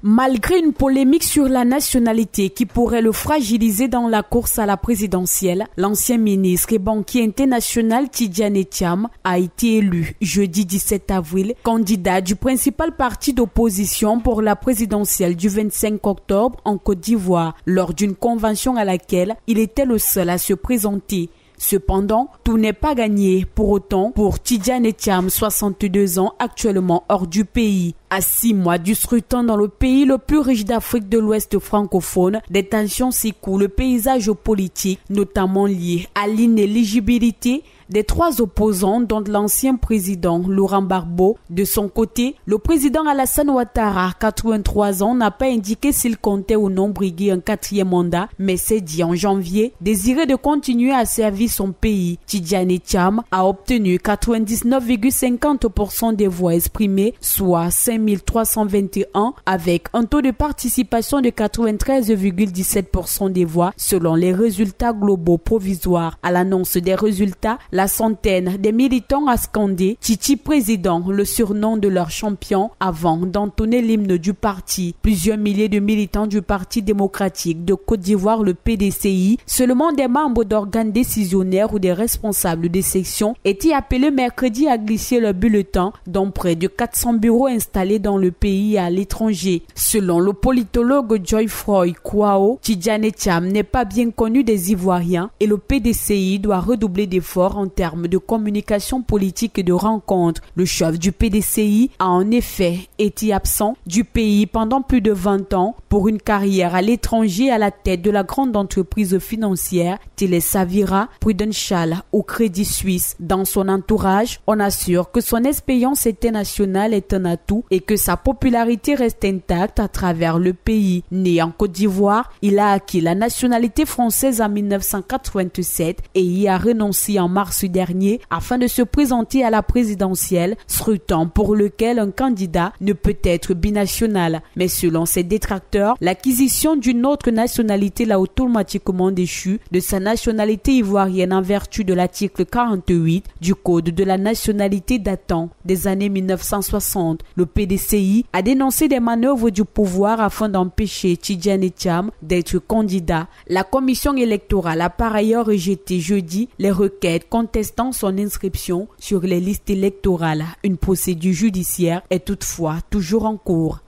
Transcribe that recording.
Malgré une polémique sur la nationalité qui pourrait le fragiliser dans la course à la présidentielle, l'ancien ministre et banquier international Tidjane Thiam a été élu jeudi 17 avril candidat du principal parti d'opposition pour la présidentielle du 25 octobre en Côte d'Ivoire, lors d'une convention à laquelle il était le seul à se présenter. Cependant, tout n'est pas gagné pour autant pour Tidjane Thiam, 62 ans, actuellement hors du pays. À 6 mois du scrutin dans le pays le plus riche d'Afrique de l'Ouest francophone, des tensions secouent le paysage politique, notamment liées à l'inéligibilité des 3 opposants, dont l'ancien président Laurent Gbagbo. De son côté, le président Alassane Ouattara, 83 ans, n'a pas indiqué s'il comptait ou non briguer un 4e mandat, mais s'est dit en janvier désirer de continuer à servir son pays. Tidjane Thiam a obtenu 99,50% des voix exprimées, soit 5321, avec un taux de participation de 93,17% des voix selon les résultats globaux provisoires. À l'annonce des résultats, la centaine des militants a scandé « Titi président », le surnom de leur champion, avant d'entonner l'hymne du parti. Plusieurs milliers de militants du Parti démocratique de Côte d'Ivoire, le PDCI, seulement des membres d'organes décisionnaires ou des responsables des sections, étaient appelés mercredi à glisser leur bulletin dans près de 400 bureaux installés dans le pays et à l'étranger. Selon le politologue Geoffroy Kouao, Tidjane Thiam n'est pas bien connu des Ivoiriens et le PDCI doit redoubler d'efforts en termes de communication politique et de rencontres. Le chef du PDCI a en effet été absent du pays pendant plus de 20 ans pour une carrière à l'étranger à la tête de la grande entreprise financière Télé Savira, Prudential ou Crédit Suisse. Dans son entourage, on assure que son expérience internationale est un atout et que sa popularité reste intacte à travers le pays. Né en Côte d'Ivoire, il a acquis la nationalité française en 1987 et y a renoncé en mars dernier afin de se présenter à la présidentielle, scrutin pour lequel un candidat ne peut être binational. Mais selon ses détracteurs, l'acquisition d'une autre nationalité l'a automatiquement déchu de sa nationalité ivoirienne en vertu de l'article 48 du Code de la nationalité datant des années 1960. Le PDCI a dénoncé des manœuvres du pouvoir afin d'empêcher Tidjane Thiam d'être candidat. La commission électorale a par ailleurs rejeté jeudi les requêtes contestant son inscription sur les listes électorales. Une procédure judiciaire est toutefois toujours en cours.